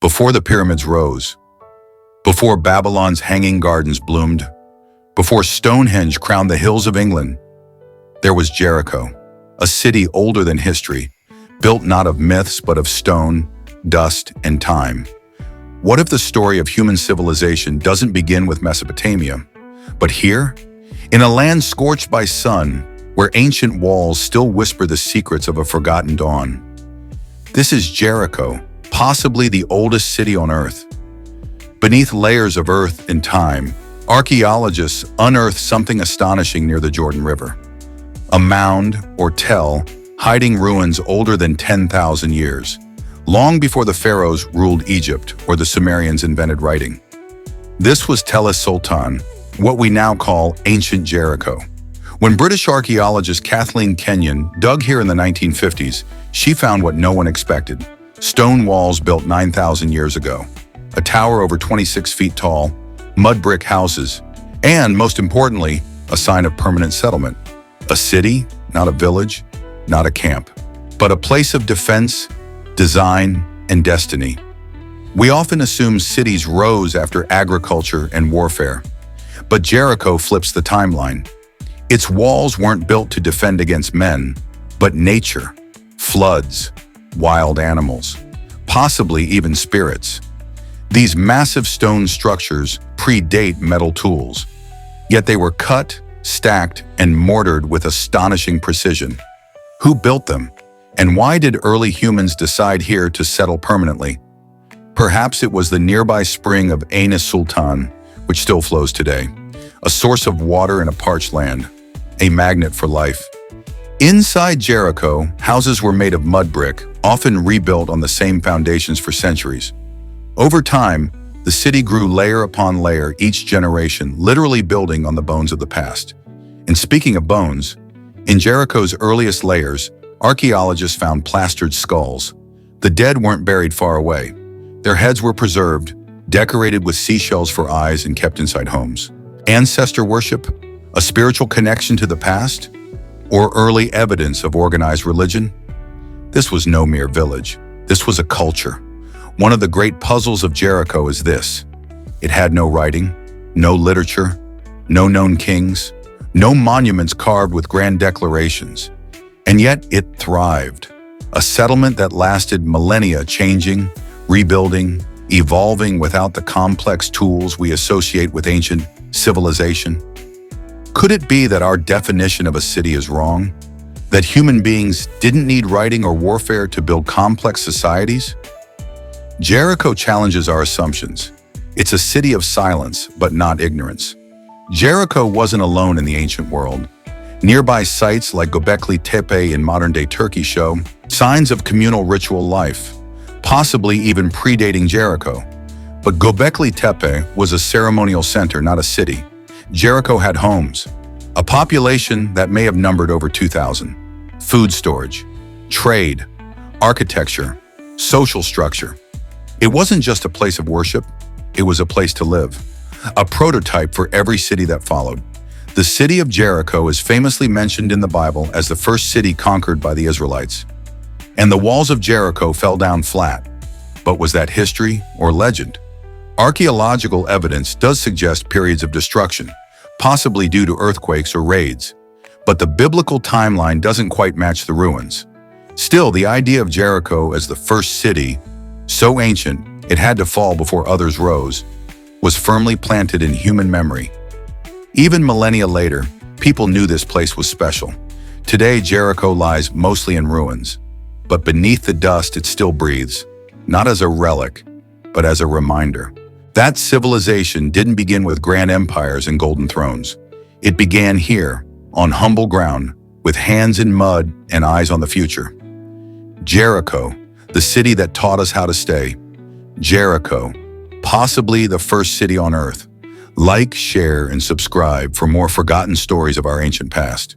before the pyramids rose, before Babylon's hanging gardens bloomed, before Stonehenge crowned the hills of England, there was Jericho, a city older than history, built not of myths but of stone, dust, and time. What if the story of human civilization doesn't begin with Mesopotamia, but here, in a land scorched by sun, where ancient walls still whisper the secrets of a forgotten dawn? This is Jericho, possibly the oldest city on Earth. Beneath layers of earth and time, archaeologists unearthed something astonishing near the Jordan River. A mound, or tell, hiding ruins older than 10,000 years, long before the pharaohs ruled Egypt or the Sumerians invented writing. This was es-Sultan, what we now call ancient Jericho. When British archaeologist Kathleen Kenyon dug here in the 1950s, she found what no one expected: stone walls built 9,000 years ago, a tower over 26 feet tall, mud brick houses, and, most importantly, a sign of permanent settlement. A city, not a village, not a camp, but a place of defense, design, and destiny. We often assume cities rose after agriculture and warfare, but Jericho flips the timeline. Its walls weren't built to defend against men, but nature, floods, wild animals, possibly even spirits. These massive stone structures predate metal tools, yet they were cut, stacked, and mortared with astonishing precision. Who built them? And why did early humans decide here to settle permanently? Perhaps it was the nearby spring of es-Sultan, which still flows today, a source of water in a parched land, a magnet for life. Inside Jericho, houses were made of mud brick, often rebuilt on the same foundations for centuries. Over time, the city grew layer upon layer, each generation literally building on the bones of the past. And speaking of bones, in Jericho's earliest layers, archaeologists found plastered skulls. The dead weren't buried far away. Their heads were preserved, decorated with seashells for eyes, and kept inside homes. Ancestor worship? A spiritual connection to the past? Or early evidence of organized religion? This was no mere village. This was a culture. One of the great puzzles of Jericho is this: it had no writing, no literature, no known kings, no monuments carved with grand declarations. And yet it thrived. A settlement that lasted millennia, changing, rebuilding, evolving without the complex tools we associate with ancient civilization. Could it be that our definition of a city is wrong? That human beings didn't need writing or warfare to build complex societies? Jericho challenges our assumptions. It's a city of silence, but not ignorance. Jericho wasn't alone in the ancient world. Nearby sites like Göbekli Tepe in modern-day Turkey show signs of communal ritual life, possibly even predating Jericho. But Göbekli Tepe was a ceremonial center, not a city. Jericho had homes, a population that may have numbered over 2,000. Food storage, trade, architecture, social structure. It wasn't just a place of worship, it was a place to live. A prototype for every city that followed. The city of Jericho is famously mentioned in the Bible as the first city conquered by the Israelites. And the walls of Jericho fell down flat. But was that history or legend? Archaeological evidence does suggest periods of destruction, possibly due to earthquakes or raids. But the biblical timeline doesn't quite match the ruins. Still, the idea of Jericho as the first city, so ancient it had to fall before others rose, was firmly planted in human memory. Even millennia later, people knew this place was special. Today, Jericho lies mostly in ruins, but beneath the dust it still breathes, not as a relic, but as a reminder. That civilization didn't begin with grand empires and golden thrones. It began here, on humble ground, with hands in mud and eyes on the future. Jericho, the city that taught us how to stay. Jericho, possibly the first city on Earth. Like, share, and subscribe for more forgotten stories of our ancient past.